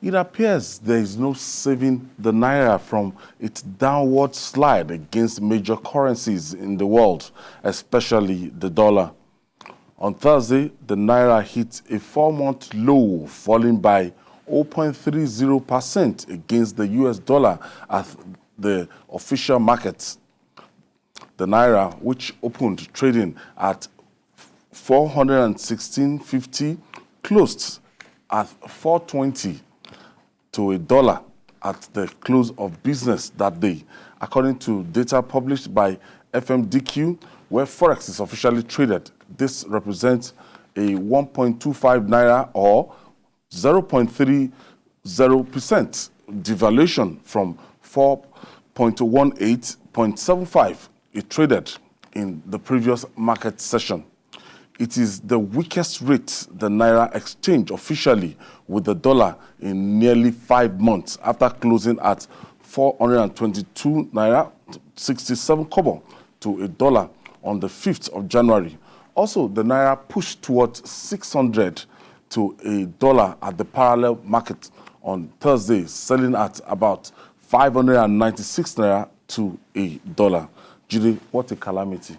It appears there is no saving the naira from its downward slide against major currencies in the world, especially the dollar. On Thursday, the naira hit a 4-month low, falling by 0.30% against the US dollar at the official markets. The naira, which opened trading at 416.50, closed at 420 to a dollar at the close of business that day, according to data published by FMDQ, where Forex is officially traded. This represents a 1.25 naira or 0.30% devaluation from 4.18.75 it traded in the previous market session. It is the weakest rate the naira exchanged officially with the dollar in nearly 5 months, after closing at 422 naira 67 kobo to a dollar on the 5th of January. Also, the naira pushed towards 600 to a dollar at the parallel market on Thursday, selling at about 596 naira to a dollar. Judy, what a calamity.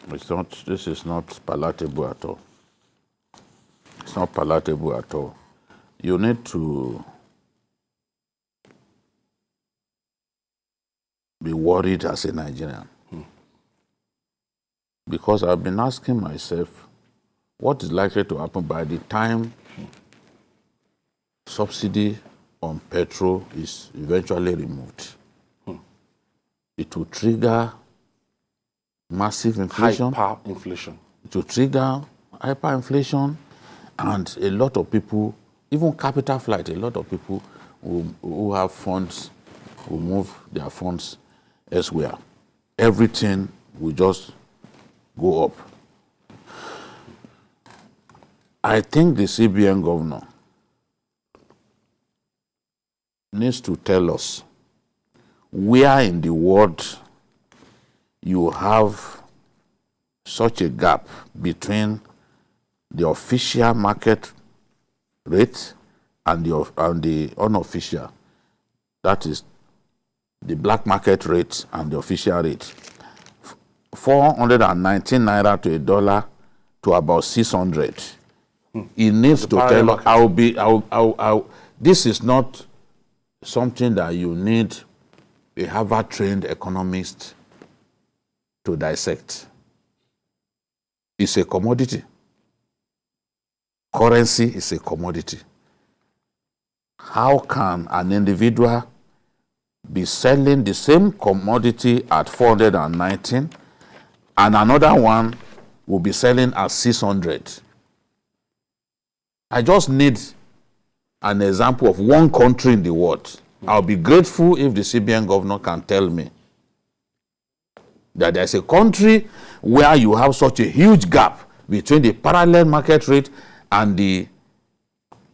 This is not palatable at all. It's not palatable at all. You need to be worried as a Nigerian. Because I've been asking myself, what is likely to happen by the time subsidy on petrol is eventually removed? It will trigger massive inflation. Hyperinflation. It will trigger hyperinflation, and a lot of people, even capital flight, a lot of people who have funds will move their funds elsewhere. Everything will just go up. I think the CBN governor needs to tell us where in the world you have such a gap between the official market rate and the unofficial. That is the black market rate and the official rate. 419 naira to a dollar to about 600. He needs to tell us. This is not something that you need a Harvard-trained economist to dissect. It's a commodity. Currency is a commodity. How can an individual be selling the same commodity at 419 and another one will be selling at 600? I just need an example of one country in the world. I'll be grateful if the CBN governor can tell me that there's a country where you have such a huge gap between the parallel market rate and the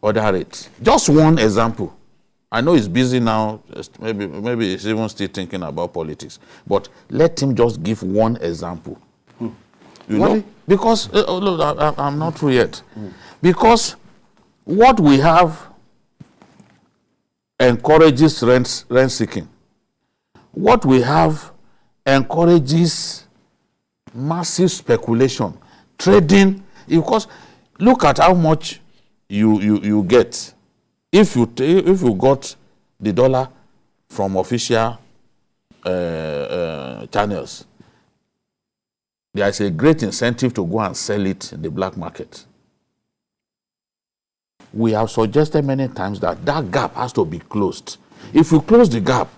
other rate. Just one example. I know he's busy now, maybe he's even still thinking about politics, but let him just give one example. You know? Because, look, I'm not through yet. Because what we have encourages rent seeking. What we have encourages massive speculation, trading. Because look at how much you get if you got the dollar from official channels. There is a great incentive to go and sell it in the black market. We have suggested many times that gap has to be closed. If you close the gap,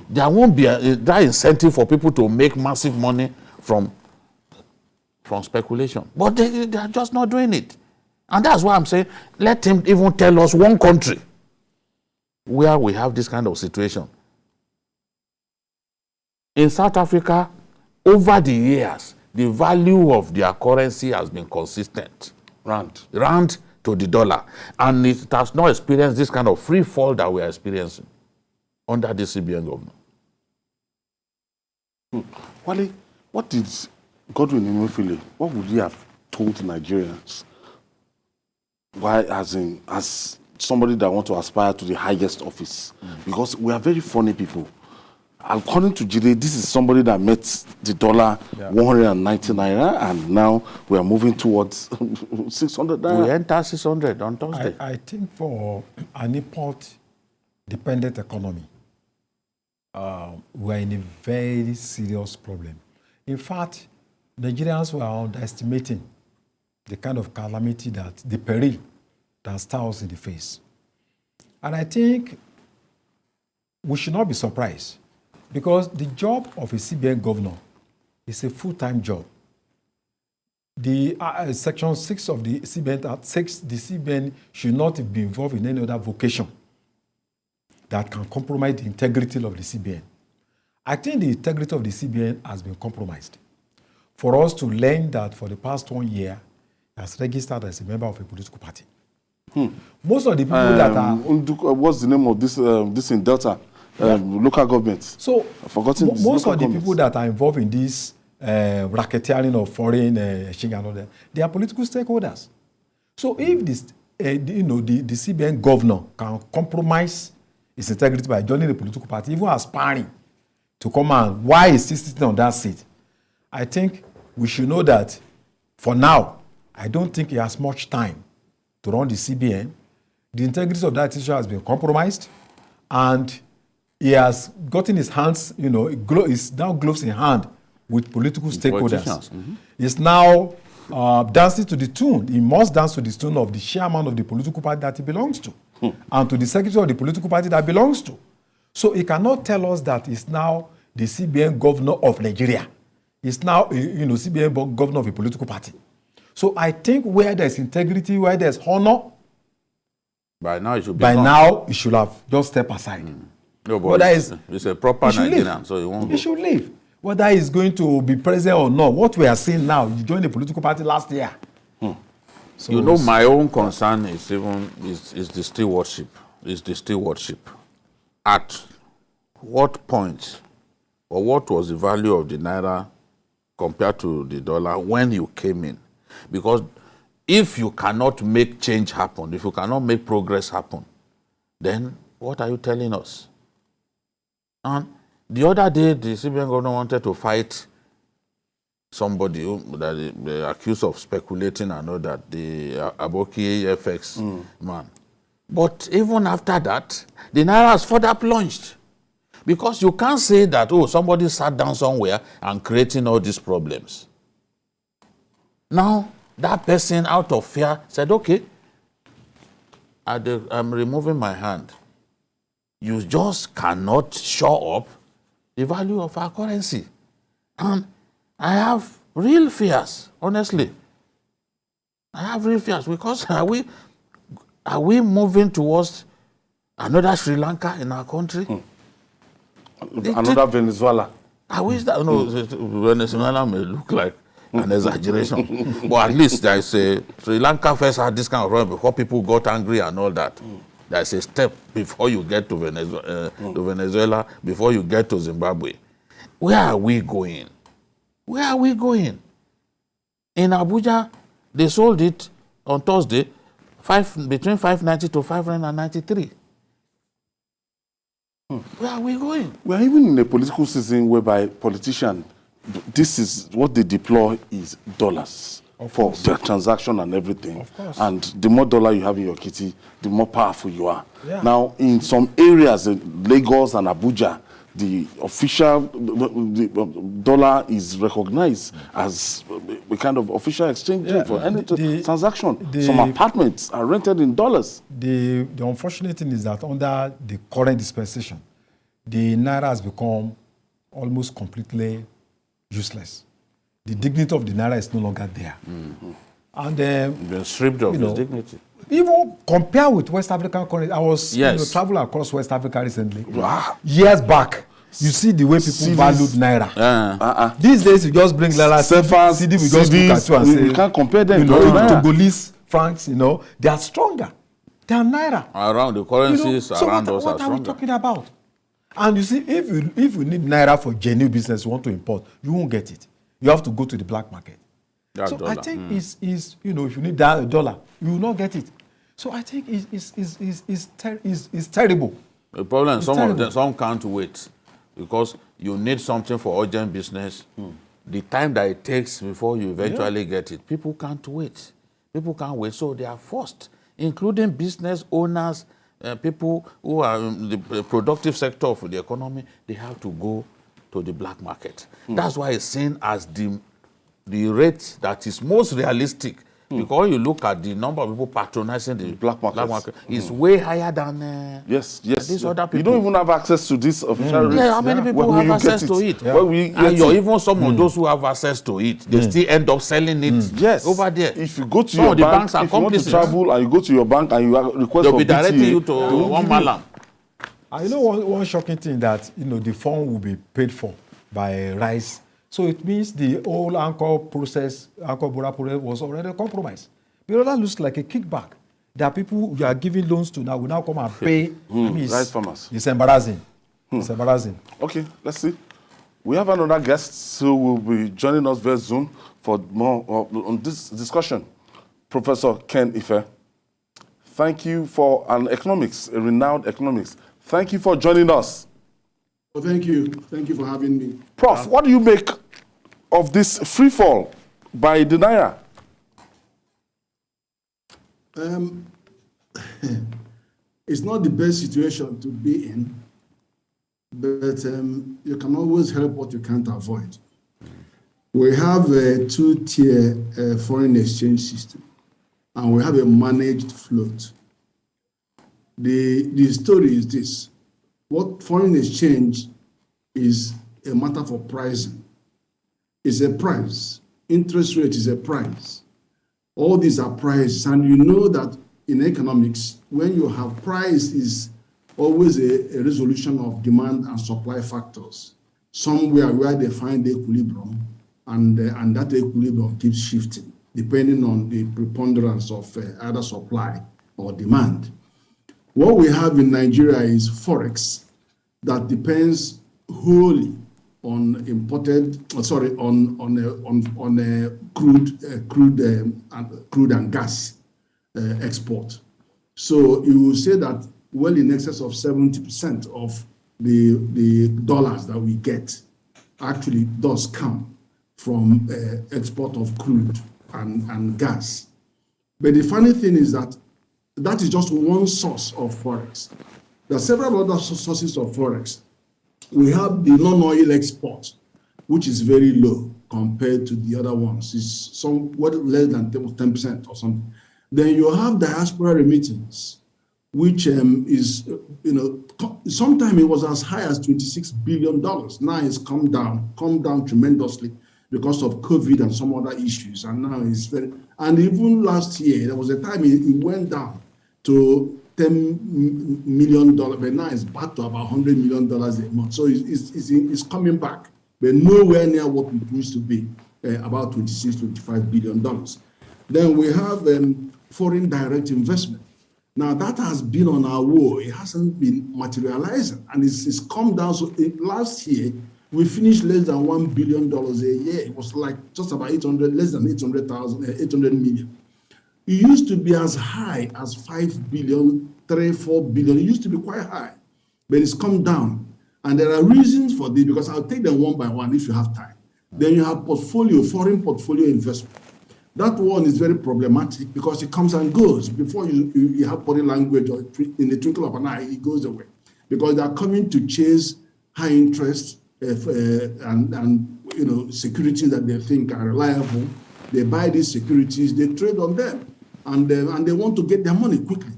there won't be that incentive for people to make massive money from speculation. But they are just not doing it. And that's why I'm saying, let him even tell us one country where we have this kind of situation. In South Africa, over the years, the value of their currency has been consistent. Rand to the dollar. And it has not experienced this kind of free fall that we are experiencing under the CBN government. Wale, what did Godwin Emefiele, what would he have told Nigerians? Why, as somebody that want to aspire to the highest office, because we are very funny people. According to Jide, this is somebody that met the dollar 190 naira, and now we are moving towards 600 naira. We enter 600 on Thursday. I think for an import-dependent economy, we are in a very serious problem. In fact, Nigerians were underestimating the kind of calamity the peril that stares us in the face. And I think we should not be surprised, because the job of a CBN governor is a full-time job. The Section 6 of the CBN Act says the CBN should not be involved in any other vocation that can compromise the integrity of the CBN. I think the integrity of the CBN has been compromised. For us to learn that for the past 1 year, he has registered as a member of a political party. Most of the people that are... What's the name of this in Delta? Local government. So, I've forgotten most of the people that are involved in this racketeering of foreign exchange and all that, they are political stakeholders. So if this, the CBN governor can compromise its integrity by joining the political party, even aspiring to come and why is he sitting on that seat, I think we should know that for now, I don't think he has much time to run the CBN. The integrity of that issue has been compromised, and he has gotten his hands, is now gloves in hand with political stakeholders. He's now dancing to the tune. He must dance to the tune of the chairman of the political party that he belongs to, and to the secretary of the political party that belongs to. So he cannot tell us that he's now the CBN governor of Nigeria. He's now, CBN governor of a political party. So I think where there's integrity, where there's honor, by now it should be by gone. now he should have just stepped aside. No, but it's a proper Nigerian, so he won't He go. should leave. Whether he's going to be president or not, what we are seeing now, he joined the political party last year. So My own concern is the stewardship. Is the stewardship. At what point, or what was the value of the naira compared to the dollar when you came in? Because if you cannot make change happen, if you cannot make progress happen, then what are you telling us? And the other day, the CBN governor wanted to fight somebody that they accused of speculating and all that, the Aboki FX man. But even after that, the naira has further plunged. Because you can't say that, somebody sat down somewhere and creating all these problems. Now, that person, out of fear, said, okay, I'm removing my hand. You just cannot show up the value of our currency. And I have real fears, honestly. I have real fears, because are we moving towards another Sri Lanka in our country? Another Venezuela. I wish that, Venezuela may look like an exaggeration. But at least there is a Sri Lanka first had this kind of problem before people got angry and all that. There's a step before you get to Venezuela, before you get to Zimbabwe. Where are we going? Where are we going? In Abuja, they sold it on Thursday, between 590 to 593. Where are we going? We are even in a political season whereby politicians, this is what they deploy is dollars for their transaction and everything. Of course. And the more dollar you have in your kitty, the more powerful you are. Yeah. Now, in some areas, Lagos and Abuja, the official the dollar is recognized as a kind of official exchange for any transaction. Some apartments are rented in dollars. The unfortunate thing is that under the current dispensation, the naira has become almost completely useless. The dignity of the naira is no longer there. And been stripped of its dignity. Even compare with West African countries, I was traveling across West Africa recently. Wow. Years back, you see the way people valued naira. These days, you just bring naira, CD, we just look at you and say, you can't compare them. Togolese francs, they are stronger than naira. Around the currencies around us what are we talking about? And you see, if you need naira for genuine business, you want to import, you won't get it. You have to go to the black market. I think if you need that dollar, you will not get it. So I think it's terrible. The problem is It's terrible. some can't wait because you need something for urgent business. The time that it takes before you eventually get it, people can't wait. People can't wait, so they are forced, including business owners, people who are in the productive sector of the economy. They have to go to the black market. That's why it's seen as the rate that is most realistic. Because when you look at the number of people patronizing the Black markets. it's way higher than Yes. these other people. You don't even have access to this official rates. Yeah, how many people Where have will you get access to it? Where will you get And it? even some of those who have access to it, they still end up selling it Yes. over there. If you go to Some your of the bank, banks are if you want to complicit. travel and you go to your bank and you request They'll for be directing BTA, you to they won't one give you. malam. I know one shocking thing that the phone will be paid for by rice. So it means the whole anchor border process was already compromised. Because that looks like a kickback. There are people you are giving loans to now will now come and pay. Rice farmers. It's embarrassing. It's embarrassing. Okay, let's see. We have another guest who will be joining us via Zoom for more on this discussion. Professor Ken Ife. Thank you for a renowned economics. Thank you for joining us. Well, thank you. Thank you for having me. Prof, what do you make of this free fall by the Naira? It's not the best situation to be in, but you can always help what you can't avoid. We have a two-tier foreign exchange system, and we have a managed float. The story is this. What foreign exchange is a matter for pricing. It's a price. Interest rate is a price. All these are prices, and you know that in economics, when you have price is always a resolution of demand and supply factors, somewhere where they find the equilibrium, and that equilibrium keeps shifting, depending on the preponderance of either supply or demand. What we have in Nigeria is Forex that depends wholly on crude and gas export. So you will say that well in excess of 70% of the dollars that we get actually does come from export of crude and gas. But the funny thing is that is just one source of Forex. There are several other sources of Forex. We have the non-oil export, which is very low compared to the other ones. It's somewhat less than 10% or something. Then you have diaspora remittance, which is, sometime it was as high as $26 billion. Now it's come down tremendously because of COVID and some other issues. And now it's and even last year, there was a time it went down to $10 million, but now it's back to about $100 million a month. So it's coming back, but nowhere near what it used to be, about $25 billion. Then we have foreign direct investment. Now that has been on our wall. It hasn't been materializing, and it's come down. So last year, we finished less than $1 billion a year. It was like just about less than 800 million. It used to be as high as 5 billion, 3-4 billion. It used to be quite high, but it's come down. And there are reasons for this, because I'll take them one by one if you have time. Then you have foreign portfolio investment. That one is very problematic because it comes and goes. Before you have body language or in the twinkle of an eye, it goes away. Because they are coming to chase high interest and securities that they think are reliable. They buy these securities, they trade on them, and they want to get their money quickly.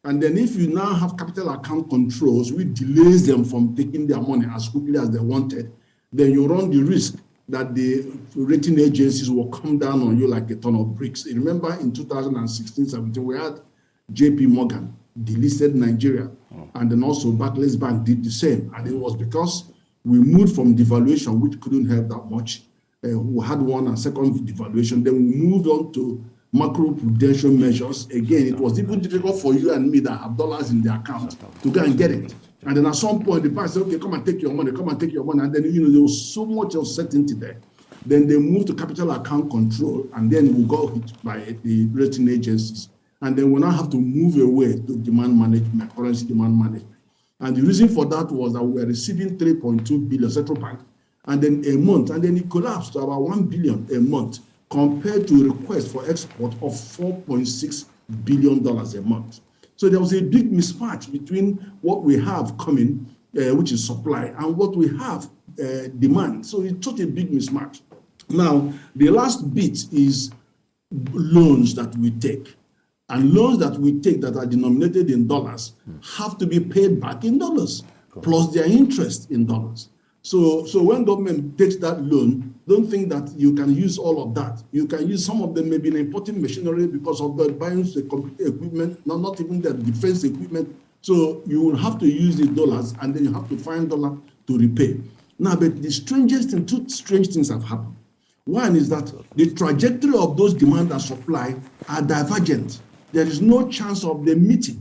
And then if you now have capital account controls, which delays them from taking their money as quickly as they wanted, then you run the risk that the rating agencies will come down on you like a ton of bricks. Remember in 2016-17, we had JP Morgan delisted Nigeria, and then also Barclays Bank did the same. And it was because we moved from devaluation, which couldn't help that much. We had one and second devaluation. Then we moved on to macro-prudential measures. Again, it was even difficult for you and me that have dollars in the account to go and get it. And then at some point, the bank said, okay, come and take your money, come and take your money. And then, there was so much uncertainty there. Then they moved to capital account control, and then we got hit by the rating agencies. And then we now have to move away to demand management, currency demand management. And the reason for that was that we were receiving 3.2 billion central bank, and then a month, and then it collapsed to about 1 billion a month compared to a request for export of $4.6 billion a month. So there was a big mismatch between what we have coming, which is supply, and what we have demand. So it's such a big mismatch. Now, the last bit is loans that we take. And loans that we take that are denominated in dollars have to be paid back in dollars, plus their interest in dollars. So when government takes that loan, don't think that you can use all of that. You can use some of them, maybe in importing machinery because of the buying the computer equipment, not even the defense equipment. So you will have to use the dollars, and then you have to find dollar to repay. Now, but the strangest thing, two strange things have happened. One is that the trajectory of those demand and supply are divergent. There is no chance of them meeting.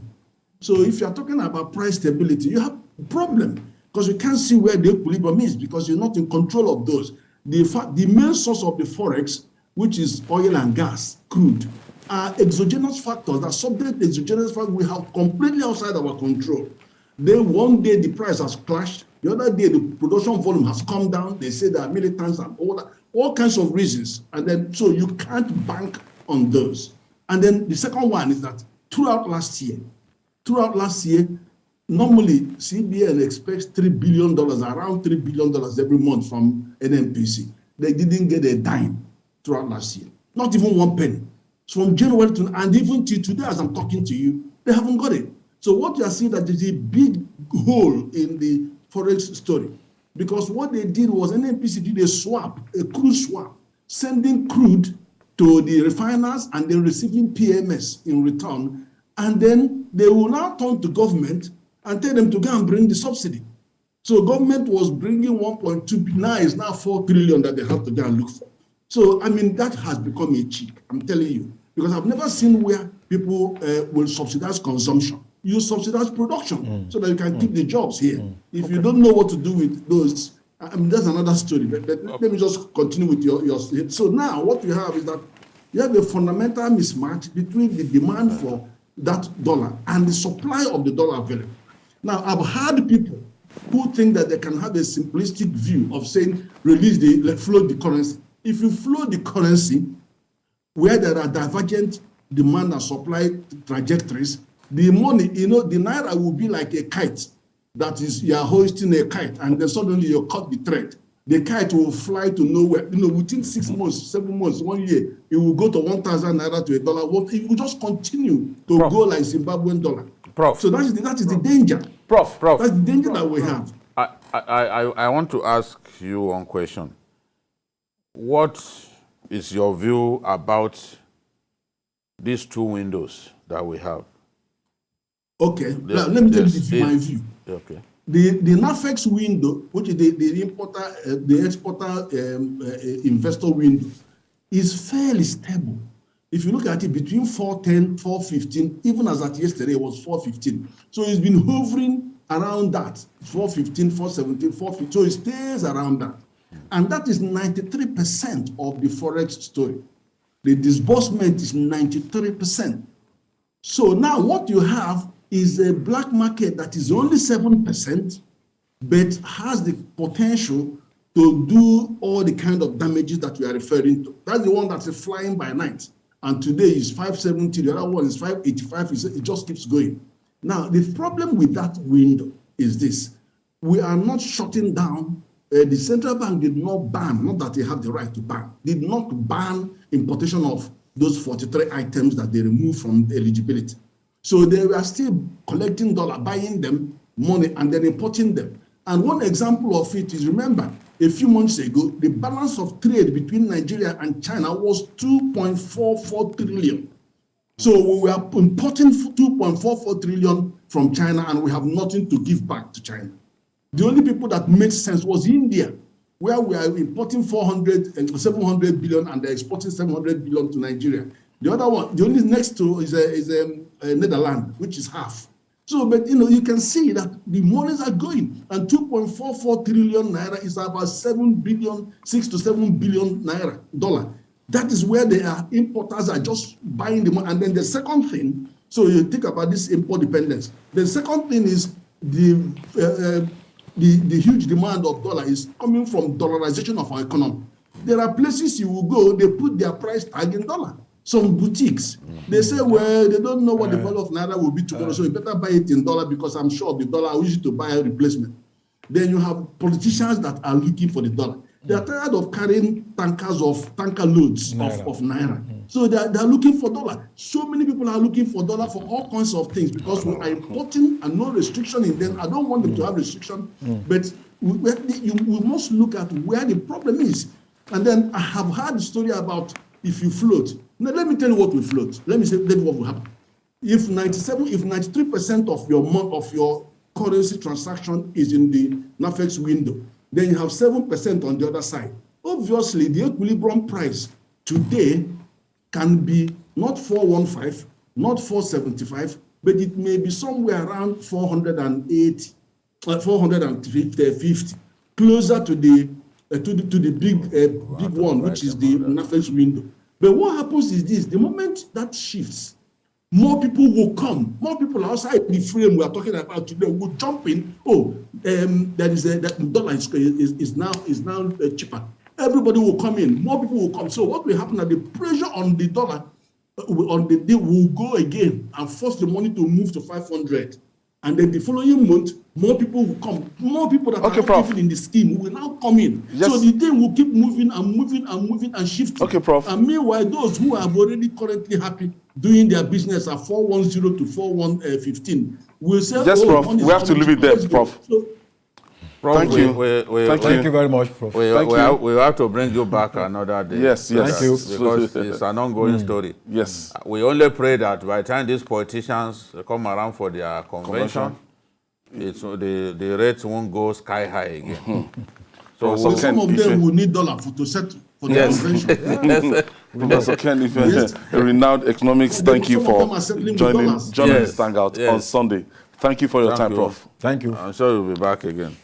So if you're talking about price stability, you have a problem because you can't see where the equilibrium is because you're not in control of those. The main source of the forex, which is oil and gas, crude, are exogenous factors that subject exogenous factors we have completely outside our control. Then one day the price has clashed, the other day the production volume has come down. They say there are militants and all kinds of reasons, and then so you can't bank on those. And then the second one is that throughout last year, normally CBN expects $3 billion, around $3 billion every month from NNPC. They didn't get a dime throughout last year, not even 1 penny. So from January to, and even till today, as I'm talking to you, they haven't got it. So what you are seeing that there's a big hole in the forex story, because what they did was NNPC did a crude swap, sending crude to the refiners and then receiving PMS in return, and then they will now turn to government and tell them to go and bring the subsidy. So government was bringing 1.2 billion, now it's now 4 trillion that they have to go and look for. So I mean that has become a cheat, I'm telling you, because I've never seen where people will subsidize consumption. You subsidize production so that you can keep the jobs here. If you don't know what to do with those, I mean, that's another story, but let me just continue with your. So now what you have is that you have a fundamental mismatch between the demand for that dollar and the supply of the dollar available. Now, I've heard people who think that they can have a simplistic view of saying, float the currency. If you float the currency, where there are divergent demand and supply trajectories, the money, the naira will be like a kite. That is, you are hoisting a kite, and then suddenly you cut the thread. The kite will fly to nowhere. Within 6 months, 7 months, 1 year, it will go to 1,000 naira to $1. It will just continue to go like Zimbabwean dollar. Prof. So that is the danger. Prof. That's the danger that we have. I want to ask you one question. What is your view about these two windows that we have? Okay, let me tell you my view. Okay. The NAFEX window, which is the exporter investor window, is fairly stable. If you look at it between 410, 415, even as at yesterday it was 415. So it's been hovering around that, 415, 417, 415. So it stays around that. And that is 93% of the forex story. The disbursement is 93%. So now what you have is a black market that is only 7%, but has the potential to do all the kind of damages that we are referring to. That's the one that's flying by night. And today is 570, the other one is 585, it just keeps going. Now, the problem with that window is this. We are not shutting down. The central bank did not ban, not that they have the right to ban, did not ban importation of those 43 items that they removed from eligibility. So they were still collecting dollar, buying them, money, and then importing them. And one example of it is, remember, a few months ago, the balance of trade between Nigeria and China was 2.44 trillion. So we were importing 2.44 trillion from China, and we have nothing to give back to China. The only people that made sense was India, where we are importing 400 and 700 billion, and they're exporting 700 billion to Nigeria. The other one, the only next to is Netherlands, which is half. So, but you can see that the monies are going, and 2.44 trillion naira is about 6 to 7 billion naira dollar. That is where the importers are just buying the money. And then the second thing, so you think about this import dependence. The second thing is the huge demand of dollar is coming from dollarization of our economy. There are places you will go, they put their price tag in dollar. Some boutiques, they say, well, they don't know what the value of Naira will be tomorrow, so you better buy it in dollar because I'm sure the dollar will use it to buy a replacement. Then you have politicians that are looking for the dollar. They are tired of carrying tanker loads of Naira. So they are looking for dollar. So many people are looking for dollar for all kinds of things because we are importing and no restriction in them. I don't want them to have restriction, but we must look at where the problem is. And then I have heard the story about if you float. Now let me tell you what will float. Let me say what will happen. If 93% of your currency transaction is in the NAFEX window, then you have 7% on the other side. Obviously, the equilibrium price today can be not 415, not 475, but it may be somewhere around 480, 450, closer to the big one, which is the NAFEX window. But what happens is this: the moment that shifts, more people will come. More people outside the frame we are talking about today will jump in. Oh, that dollar is now cheaper. Everybody will come in. More people will come. So what will happen is the pressure on the dollar on the day will go again and force the money to move to 500. And then the following month, more people will come. More people that are not even in the scheme will now come in. Yes. So the thing will keep moving and shifting. Okay, Prof. And meanwhile, those who are already currently happy doing their business at 410 to 4115 will say, yes, Prof. We have to leave it there, Prof. So, Prof, thank you. Thank you very much, Prof. We have to bring you back another day. Yes. Thank you. Because it's an ongoing story. Yes. We only pray that by the time these politicians come around for their convention, the rates won't go sky high again. So some of them will need dollar to settle for the convention. Professor Ken Ife, a renowned economics, thank you for joining this Hangout on Sunday. Thank you for your time, Prof. Thank you. I'm sure you'll be back again.